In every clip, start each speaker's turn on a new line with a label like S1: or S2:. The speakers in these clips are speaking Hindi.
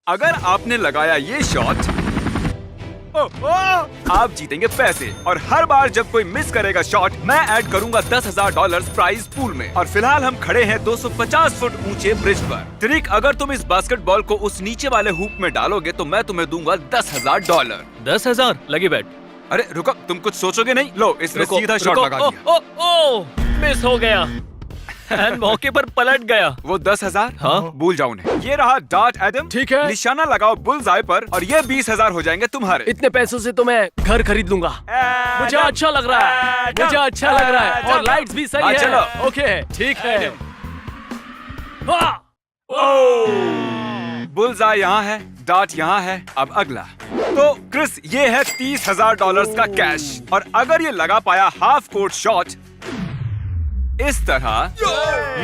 S1: अगर आपने लगाया ये शॉट आप जीतेंगे पैसे और हर बार जब कोई मिस करेगा शॉट मैं ऐड करूंगा $10,000 प्राइज पूल में। और फिलहाल हम खड़े हैं 250 फुट ऊंचे ब्रिज पर। तरीक, अगर तुम इस बास्केटबॉल को उस नीचे वाले हुप में डालोगे तो मैं तुम्हें दूंगा $10,000।
S2: 10,000 लगी बैट।
S1: अरे रुको, तुम कुछ सोचोगे नहीं? लो, इसने सीधा शॉट लगा दिया।
S2: मिस हो गया एंड मौके पर पलट गया।
S1: वो 10,000?
S2: हाँ?
S1: भूल जाओ उन्हें। ये रहा डार्ट एडम।
S3: ठीक है।
S1: निशाना लगाओ बुल्स आई पर और ये 20,000 हो जाएंगे तुम्हारे।
S3: इतने पैसों से तो मैं घर खरीद लूंगा। मुझे अच्छा लग रहा है, मुझे अच्छा लग रहा है और लाइट्स भी सही है।
S1: चलो।
S3: ओके, ठीक है।
S1: बुल्स आई यहाँ है, डार्ट यहाँ है। अब अगला। तो क्रिस, ये है $30,000 का कैश और अगर ये लगा पाया हाफ कोर्ट शॉट इस तरह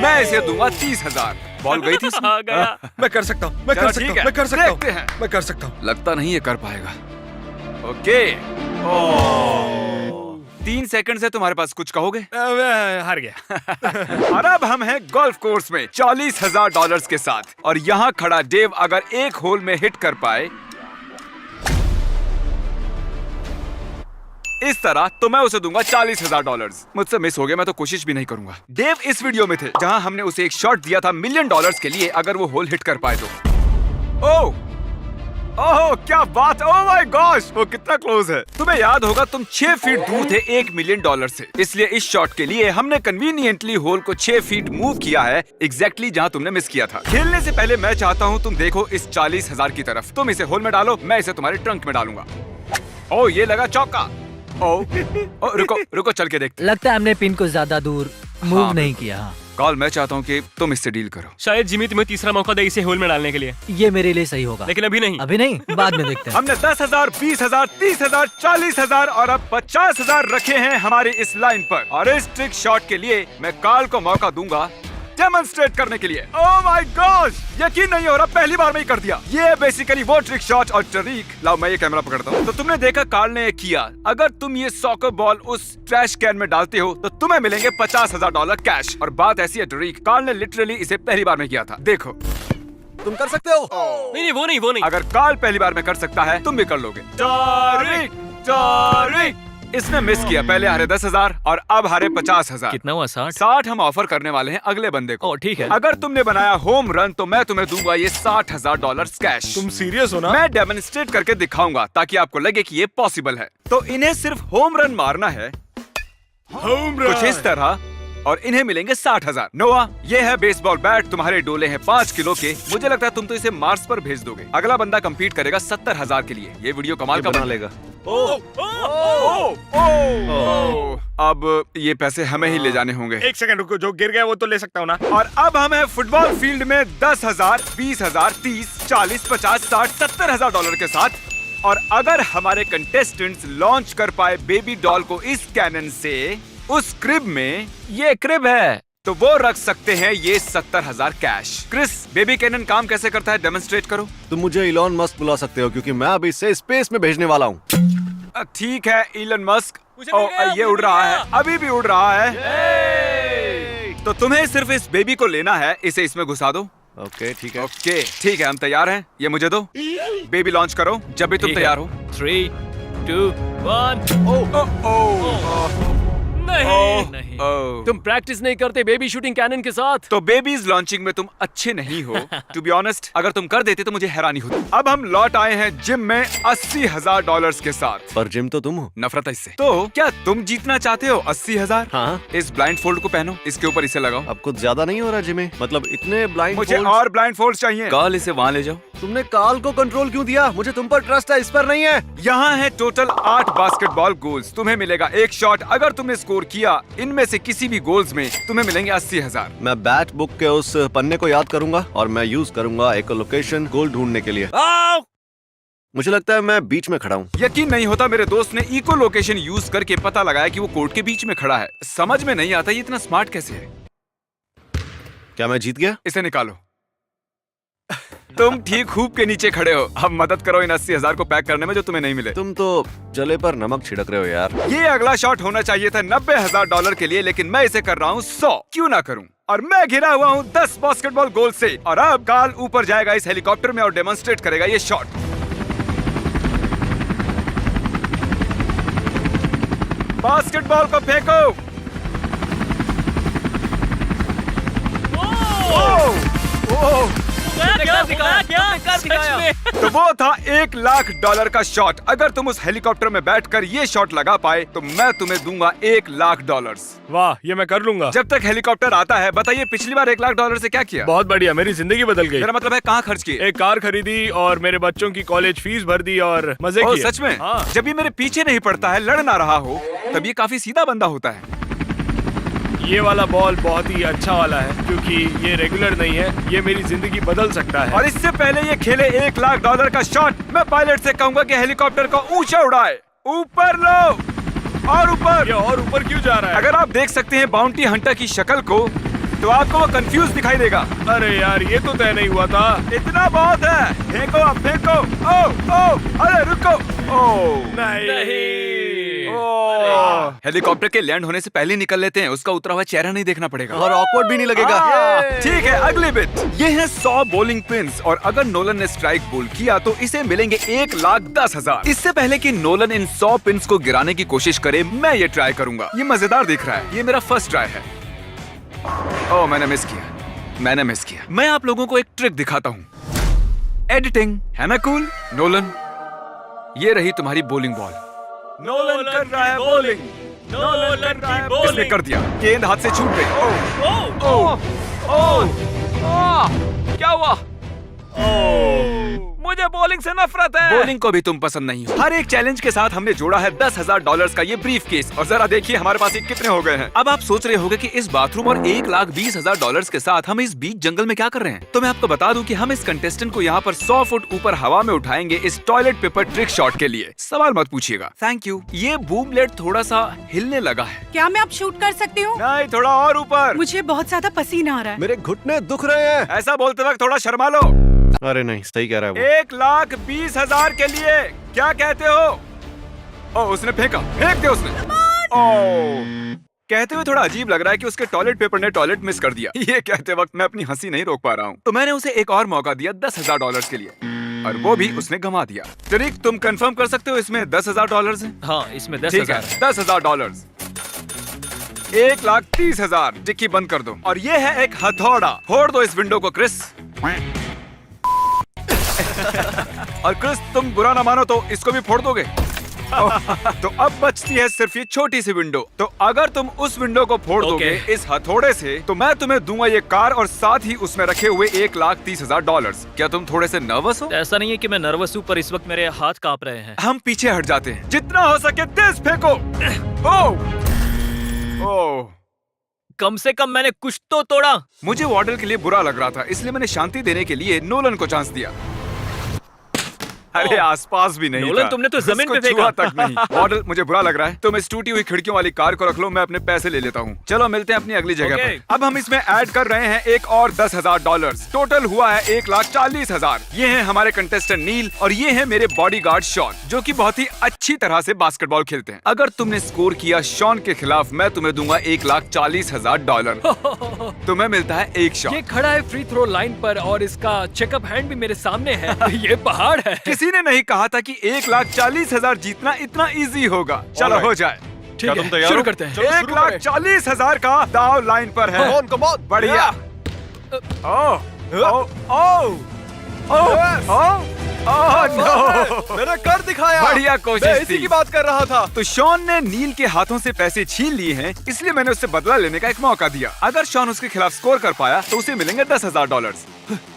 S1: मैं इसे दूंगा 30,000। बॉल गई थी इसमें?
S2: आ गया।
S4: मैं कर सकता हूँ, मैं
S1: चलो,
S4: कर
S1: ठीक
S4: सकता
S1: है।
S4: हूँ, मैं कर सकता हूँ,
S1: देखते हैं।
S4: मैं कर सकता हूँ।
S1: लगता नहीं ये कर पाएगा। ओके। 3 सेकंड से तुम्हारे पास कुछ कहोगे?
S4: मैं हार गया।
S1: और अब हम हैं गोल्फ कोर्स में $40,000 के साथ और यहाँ खड़ा डेव अगर एक होल में हिट कर पाए इस तरह तो मैं उसे दूंगा $40,000। मुझसे मिस हो गया, मैं तो कोशिश भी नहीं करूंगा। डेव इस वीडियो में थे जहां हमने उसे एक शॉट दिया था $1 मिलियन के लिए अगर वो होल हिट कर पाए तो। ओह क्या बात, ओह माय गॉश, वो कितना क्लोज है। तुम्हें याद होगा तुम 6 फीट दूर थे $1 मिलियन से, इसलिए इस शॉट के लिए हमने कन्वीनियंटली होल को 6 फीट मूव किया है एग्जैक्टली जहां तुमने मिस किया था। खेलने से पहले मैं चाहता हूं तुम देखो इस 40,000 की तरफ। तुम इसे होल में डालो, मैं इसे तुम्हारे ट्रंक में डालूंगा। ओह ये लगा चौका। रुको चल के देखते।
S5: लगता है हमने पिन को ज्यादा दूर मूव
S1: हाँ,
S5: नहीं किया।
S1: कॉल, मैं चाहता हूँ कि तुम इससे डील करो।
S2: शायद जिमी तुम्हें तीसरा मौका दे इसे होल में डालने के लिए,
S5: ये मेरे लिए सही होगा।
S2: लेकिन अभी नहीं।
S5: अभी नहीं, बाद में देखते हैं।
S1: हमने 10,000, 20,000, 30,000, 40,000 और अब 50,000 रखे हैं हमारी इस लाइन पर और इस ट्रिक शॉट के लिए मैं कॉल को मौका दूंगा डेमोन्स्ट्रेट करने के लिए। ओह माय गॉड, यकीन नहीं हो रहा, पहली बार में ही कर दिया। ये बेसिकली वो ट्रिक शॉट। और तरीक, लाओ मैं ये कैमरा पकड़ता हूँ। तो तुमने देखा कार्ल ने ये किया। अगर तुम ये सॉकर बॉल उस ट्रैश कैन में डालते हो तो तुम्हें मिलेंगे $50,000 कैश। और बात ऐसी है तरीक, कार्ल ने लिटरली इसे पहली बार में किया था। देखो,
S4: तुम कर सकते हो।
S2: नहीं, वो नहीं।
S1: अगर कार्ल पहली बार में कर सकता है तुम भी कर लोगे। तरीक इसने मिस किया। पहले हारे 10,000 और अब हारे 50,000।
S2: कितना हुआ? 60?
S1: 60 हम ऑफर करने वाले हैं अगले बंदे को।
S2: ओह ठीक है।
S1: अगर तुमने बनाया होम रन तो मैं तुम्हें दूंगा ये $60,000 कैश।
S4: तुम सीरियस हो ना?
S1: मैं डेमोन्स्ट्रेट करके दिखाऊंगा ताकि आपको लगे कि ये पॉसिबल है। तो इन्हें सिर्फ होम रन मारना है, कुछ इस तरह, और इन्हें मिलेंगे 60,000। नोआ, ये है बेसबॉल बैट, तुम्हारे डोले हैं 5 किलो के। मुझे लगता है तुम तो इसे मार्स पर भेज दोगे। अगला बंदा compete करेगा 70,000 के लिए। ये वीडियो कमाल का
S4: बना
S1: बन
S4: लेगा।
S1: अब ये पैसे हमें ही ले जाने होंगे।
S4: एक सेकंड रुको, जो गिर गया वो तो ले सकता हूँ ना।
S1: और अब हम हैं फुटबॉल फील्ड में 10,000, 20,000, 30, 40, 50, 60, $70,000 के साथ। और अगर हमारे कंटेस्टेंट्स लॉन्च कर पाए बेबी डॉल को इस कैनन से उस क्रिब में, ये क्रिब है, तो वो रख सकते हैं ये 70,000 कैश। क्रिस, बेबी कैनन काम कैसे करता है डेमोन्स्ट्रेट करो।
S4: तुम मुझे इलॉन मस्क बुला सकते हो क्योंकि मैं अभी इसे स्पेस में भेजने वाला हूँ।
S1: ठीक है इलन मस्क।
S2: मुझे मिल गया,
S1: ये
S2: मुझे
S1: उड़
S2: मिल
S1: रहा
S2: गया।
S1: है, अभी भी उड़ रहा है। तो तुम्हें सिर्फ इस बेबी को लेना है, इसे इसमें घुसा दो।
S4: ओके ठीक है।
S1: ओके ठीक है, हम तैयार हैं। ये मुझे दो। बेबी लॉन्च करो जब भी तुम
S2: ठीक है।
S1: तैयार हो।
S2: 3, 2, 1। नहीं।
S3: तुम प्रैक्टिस नहीं करते बेबी शूटिंग कैनन के साथ?
S1: तो बेबीज लॉन्चिंग में तुम अच्छे नहीं हो। टू बी ऑनेस्ट, अगर तुम कर देते तो मुझे हैरानी होती। अब हम लौट आए हैं जिम में $80,000 के साथ।
S4: पर जिम तो तुम हो।
S1: नफरत है इससे। तो क्या तुम जीतना चाहते हो 80,000?
S4: हाँ।
S1: इस ब्लाइंड फोल्ड को पहनो, इसके ऊपर इसे लगाओ।
S4: अब कुछ ज्यादा नहीं हो रहा जिमी? मतलब इतने ब्लाइंड
S1: मुझे और ब्लाइंड फोल्ड चाहिए। कॉल, इसे वहाँ ले जाओ।
S4: तुमने काल को कंट्रोल क्यों दिया? मुझे तुम पर ट्रस्ट है, इस पर नहीं है।
S1: यहाँ है टोटल 8 बास्केटबॉल गोल्स। तुम्हें मिलेगा एक शॉट। अगर तुमने स्कोर किया इनमें से किसी भी गोल्स में तुम्हें मिलेंगे 80,000।
S4: मैं बैट बुक के उस पन्ने को याद करूंगा और मैं यूज करूंगा एक लोकेशन गोल ढूंढने के लिए। मुझे लगता है मैं बीच में खड़ा हूँ।
S1: यकीन नहीं होता, मेरे दोस्त ने इको लोकेशन यूज करके पता लगाया कि वो कोर्ट के बीच में खड़ा है। समझ में नहीं आता ये इतना स्मार्ट कैसे है।
S4: क्या मैं जीत गया?
S1: इसे निकालो। तुम ठीक खूब के नीचे खड़े हो। अब मदद करो इन 80,000 को पैक करने में जो तुम्हें नहीं मिले।
S4: तुम तो जले पर नमक छिड़क रहे हो यार।
S1: ये अगला शॉट होना चाहिए था $90,000 के लिए, लेकिन मैं इसे कर रहा हूँ 100। क्यों ना करूँ? और मैं घिरा हुआ हूँ 10 बास्केटबॉल गोल से। और अब कार्ल ऊपर जाएगा इस हेलीकॉप्टर में और डेमोन्स्ट्रेट करेगा ये शॉट। बास्केटबॉल को फेंको। तो वो था $1 लाख का शॉट। अगर तुम उस हेलीकॉप्टर में बैठकर ये शॉट लगा पाए तो मैं तुम्हें दूंगा $1 लाख।
S3: वाह, ये मैं कर लूंगा।
S1: जब तक हेलीकॉप्टर आता है बताइए पिछली बार $1 लाख से क्या किया?
S3: बहुत बढ़िया, मेरी जिंदगी बदल गई।
S1: मेरा मतलब है कहाँ खर्च किए?
S3: एक कार खरीदी और मेरे बच्चों की कॉलेज फीस भर दी और मजे किए।
S1: सच में?
S3: हाँ।
S1: जब ये मेरे पीछे नहीं पड़ता है, लड़ ना रहा हो, तब ये काफी सीधा बंदा होता है।
S3: ये वाला बॉल बहुत ही अच्छा वाला है क्योंकि ये रेगुलर नहीं है, ये मेरी जिंदगी बदल सकता है।
S1: और इससे पहले ये खेले $1 लाख का शॉट, मैं पायलट से कहूंगा कि हेलीकॉप्टर को ऊंचा उड़ाए। ऊपर लो और ऊपर।
S3: ये और ऊपर क्यों जा रहा है?
S1: अगर आप देख सकते हैं बाउंटी हंटर की शक्ल को तो आपको वो कंफ्यूज दिखाई देगा।
S3: अरे यार, ये तो तय नहीं हुआ था।
S1: इतना बहुत है। फेंको अब फेंको। ओ अरे रुको।
S3: नहीं।
S1: हेलीकॉप्टर के लैंड होने से पहले निकल लेते हैं, उसका उतरा हुआ चेहरा नहीं देखना पड़ेगा
S4: और ऑकवर्ड भी नहीं लगेगा।
S1: ठीक है, अगली बिट। ये है 100 बॉलिंग पिन्स और अगर नोलन ने स्ट्राइक बोल किया तो इसे मिलेंगे $1,10,000। इससे पहले कि नोलन इन 100 पिन्स को गिराने की कोशिश करे, मैं ये ट्राई करूंगा। ये मजेदार दिख रहा है। ये मेरा फर्स्ट ट्राई है। ओह, मैंने मिस किया। मैं आप लोगों को एक ट्रिक दिखाता हूँ। एडिटिंग है ना कूल? नोलन, ये रही तुम्हारी बॉलिंग बॉल। नोलन कर रहा है बॉलिंग।
S3: नोलन की बॉलिंग।
S1: इसने कर दिया। गेंद हाथ से छूट गई। क्या हुआ? मुझे बॉलिंग से नफरत है। बॉलिंग को भी तुम पसंद नहीं हो। हर एक चैलेंज के साथ हमने जोड़ा है $10,000 का ये ब्रीफ केस और जरा देखिए हमारे पास ये कितने हो गए हैं। अब आप सोच रहे होंगे कि इस बाथरूम और $1,20,000 के साथ हम इस बीच जंगल में क्या कर रहे हैं? तो मैं आपको बता दूं कि हम इस कंटेस्टेंट को यहाँ पर 100 फुट ऊपर हवा में उठाएंगे इस टॉयलेट पेपर ट्रिक शॉट के लिए। सवाल मत पूछिएगा। Thank you. ये बूम ब्लेड थोड़ा सा हिलने लगा है।
S6: क्या मैं अब शूट कर सकती हूँ?
S1: नहीं, थोड़ा और ऊपर।
S6: मुझे बहुत ज्यादा पसीना आ रहा है।
S4: मेरे घुटने दुख रहे हैं।
S1: ऐसा बोलते वक्त थोड़ा शर्मा लो।
S4: अरे नहीं, सही कह रहा है वो।
S1: $1,20,000 के लिए क्या कहते हो? उसने फेंक दिया उसने। कहते हुए थोड़ा अजीब लग रहा है कि उसके टॉयलेट पेपर ने टॉयलेट मिस कर दिया। ये कहते वक्त मैं अपनी हंसी नहीं रोक पा रहा हूँ। तो मैंने उसे एक और मौका दिया $10,000 के लिए और वो भी उसने गंवा दिया। तरीक, तुम कंफर्म कर सकते हो इसमें $10,000 है?
S2: हाँ, इसमें
S1: ठीक है,
S2: 10,000
S1: $10,000। $1,30,000। डिक्की बंद कर दो। और ये है एक हथौड़ा। फोड़ दो इस विंडो को क्रिस। और क्रिस, तुम बुरा ना मानो तो इसको भी फोड़ दोगे। तो अब बचती है सिर्फ ये छोटी सी विंडो। तो अगर तुम उस विंडो को फोड़ दोगे इस हथौड़े से तो मैं तुम्हें दूंगा ये कार और साथ ही उसमें रखे हुए $1,30,000। क्या तुम थोड़े से नर्वस हो?
S2: ऐसा नहीं है कि मैं नर्वस हूँ, पर इस वक्त मेरे हाथ कांप रहे हैं।
S1: हम पीछे हट जाते हैं। जितना हो सके तेज फेंको। ओह,
S2: कम से कम मैंने कुछ तो तोड़ा।
S1: मुझे वार्डल के लिए बुरा लग रहा था, इसलिए मैंने शांति देने के लिए नोलन को चांस दिया। अरे आसपास भी नहीं
S2: नोलन,
S1: था।
S2: तुमने तो जमीन पे
S1: उसको
S2: फेंका।
S1: छुआ तक नहीं। वार्डल, मुझे बुरा लग रहा है। तुम इस टूटी हुई खिड़कियों वाली कार को रख लो, मैं अपने पैसे ले लेता हूँ। चलो मिलते हैं अपनी अगली जगह
S2: Okay.
S1: पर। अब हम इसमें ऐड कर रहे हैं एक और $10,000। टोटल हुआ है $1,40,000। ये है हमारे कंटेस्टेंट नील और ये है मेरे बॉडीगार्ड शॉन, जो कि बहुत ही अच्छी तरह से बास्केटबॉल खेलते हैं। अगर तुमने स्कोर किया शॉन के खिलाफ, मैं तुम्हें दूंगा $1,40,000। तुम्हें मिलता है एक शॉट।
S3: ये खड़ा है फ्री थ्रो लाइन पर और इसका चेकअप हैंड भी मेरे सामने है। ये पहाड़ है।
S1: किसी ने नहीं कहा था कि $1,40,000 जीतना इतना इजी होगा। चलो हो जाए।
S3: ठीक है, शुरू करते हैं।
S1: 1,40,000 का दाव लाइन पर है। बढ़िया।
S4: मैंने कर दिखाया।
S1: बढ़िया कोशिश
S4: इसी
S1: थी।
S4: की बात कर रहा था।
S1: तो शॉन ने नील के हाथों से पैसे छीन लिए हैं, इसलिए मैंने उससे बदला लेने का एक मौका दिया। अगर शॉन उसके खिलाफ स्कोर कर पाया तो उसे मिलेंगे $10,000।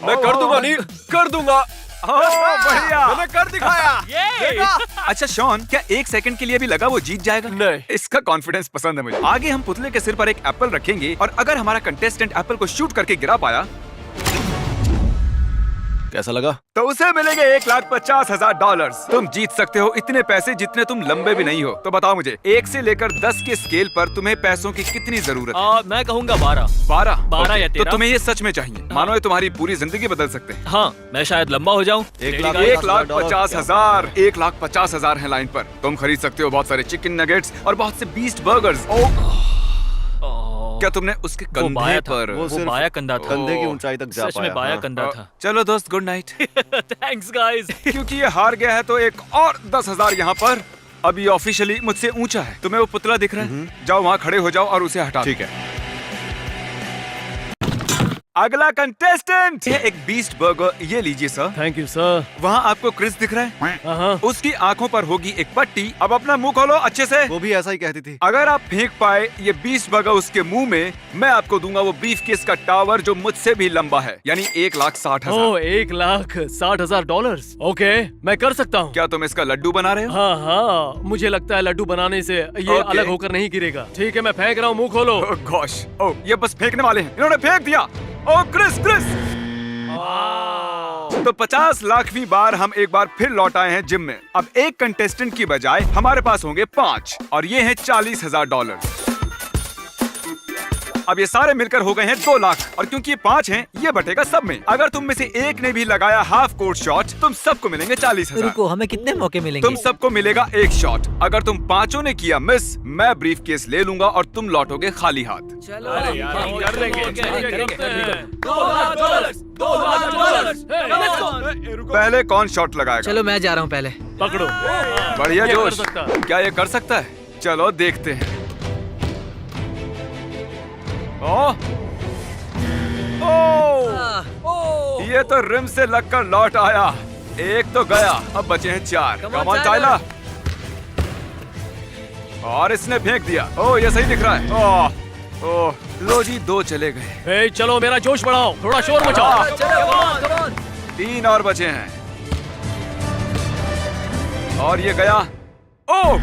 S4: मैं कर दूंगा नील, कर दूंगा।
S1: बढ़िया।
S4: मैंने कर दिखाया। देखा?
S1: अच्छा शॉन, क्या 1 सेकंड के लिए भी लगा वो जीत जाएगा?
S3: नहीं।
S1: इसका कॉन्फिडेंस पसंद है मुझे। आगे हम पुतले के सिर पर एक एप्पल रखेंगे और अगर हमारा कंटेस्टेंट एप्पल को शूट करके गिरा पाया
S4: कैसा लगा?
S1: तो उसे मिलेंगे $1,50,000। तुम जीत सकते हो इतने पैसे जितने तुम लंबे भी नहीं हो। तो बताओ मुझे 1 से लेकर 10 के स्केल पर तुम्हें पैसों की कितनी जरूरत है?
S2: मैं कहूंगा 12।
S1: 12?
S2: 12 या 13।
S1: तो तुम्हें ये सच में चाहिए? मानो ये तुम्हारी पूरी जिंदगी बदल सकते हैं।
S2: हाँ, मैं शायद लंबा हो जाऊँ।
S1: 1,50,000। 1,50,000 है लाइन पर। तुम खरीद सकते हो बहुत सारे चिकन नगेट्स और बहुत से बीस्ट बर्गर्स। क्या तुमने उसके कंधे पर?
S2: वो
S4: सिर्फ
S2: बाया कंधा था।
S4: कंधे की ऊंचाई तक जा
S2: सच
S4: पाया।
S2: में बाया
S4: हाँ।
S2: कंधा था।
S1: चलो दोस्त, गुड नाइट।
S2: Thanks guys.
S1: क्योंकि ये हार गया है तो एक और 10,000 यहाँ पर। अब ये ऑफिशियली मुझसे ऊंचा है। तुम्हें वो पुतला दिख रहा है? जाओ वहाँ खड़े हो जाओ और उसे हटा दो।
S4: ठीक है।
S1: अगला कंटेस्टेंट ये एक बीस्ट बर्गर। ये लीजिए सर।
S3: Thank you sir.
S1: वहाँ आपको क्रिस दिख रहा है?
S3: हाँ।
S1: उसकी आंखों पर होगी एक पट्टी। अब अपना मुंह खोलो अच्छे से।
S4: वो भी ऐसा ही कहती थी।
S1: अगर आप फेंक पाए ये बीस्ट बर्गर उसके मुंह में, मैं आपको दूंगा वो बीफ केस का टावर जो मुझसे भी लंबा है, यानी $1,60,000।
S3: ओह, $1,60,000। ओके, मैं कर सकता हूँ।
S1: क्या तुम इसका लड्डू बना रहे हो?
S3: हाँ हाँ, मुझे लगता है लड्डू बनाने से ये
S1: ओके।
S3: अलग होकर नहीं गिरेगा। ठीक है, मैं फेंक रहा हूँ, मुंह खोलो।
S1: ओह गॉश, ओह ये बस फेंकने वाले हैं। इन्होंने फेंक दिया। ओह क्रिस क्रिस। तो 50 लाखवीं बार हम एक बार फिर लौट आए हैं जिम में। अब एक कंटेस्टेंट की बजाय हमारे पास होंगे 5 और ये हैं $40,000। अब ये सारे मिलकर हो गए हैं 2 लाख और क्योंकि ये 5 हैं, ये बटेगा सब में। अगर तुम में से एक ने भी लगाया हाफ कोर्ट शॉट, तुम सबको मिलेंगे 40,000।
S5: रुको, हमें कितने मौके मिलेंगे?
S1: तुम सबको मिलेगा एक शॉट। अगर तुम 5 ने किया मिस, मैं ब्रीफ केस ले लूंगा और तुम लौटोगे खाली हाथ। पहले कौन शॉट लगाएगा?
S5: चलो मैं जा रहा हूँ पहले।
S3: पकड़ो।
S1: बढ़िया
S3: ये कर
S1: जोश।
S3: सकता है।
S1: क्या ये कर सकता है? चलो देखते हैं। ओह ये तो रिम से लगकर लौट आया। एक तो गया, अब बचे हैं 4। Come on Tyler. और इसने फेंक दिया। ओह ये सही दिख रहा है। ओह लो जी, 2 चले गए।
S3: ए, चलो मेरा जोश बढ़ाओ, थोड़ा शोर मचाओ।
S1: 3 और बचे हैं। और ये गया। ओह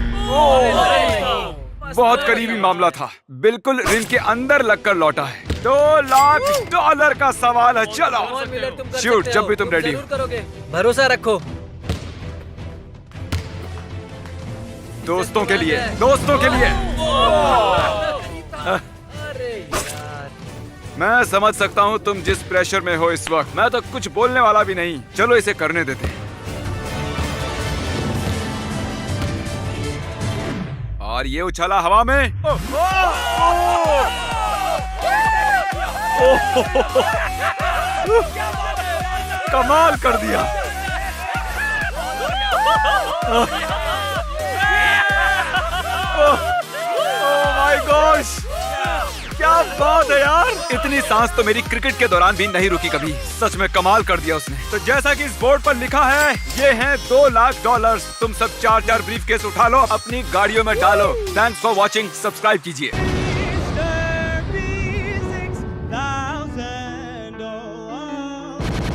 S1: बहुत करीबी मामला था। बिल्कुल रिंग के अंदर लगकर लौटा है। $2,00,000 का सवाल है। चलो शूट जब भी तुम रेडी हो।
S5: भरोसा रखो।
S1: दोस्तों के लिए, दोस्तों के लिए। मैं समझ सकता हूँ तुम जिस प्रेशर में हो इस वक्त। मैं तो कुछ बोलने वाला भी नहीं। चलो इसे करने देते हैं। और ये उछला हवा में। कमाल कर दिया। माय गॉश, क्या बात है यार। इतनी सांस तो मेरी क्रिकेट के दौरान भी नहीं रुकी कभी। सच में कमाल कर दिया उसने। तो जैसा कि इस बोर्ड पर लिखा है, ये हैं $2,00,000। तुम सब 4 ब्रीफकेस उठा लो, अपनी गाड़ियों में डालो। Thanks for watching. सब्सक्राइब कीजिए।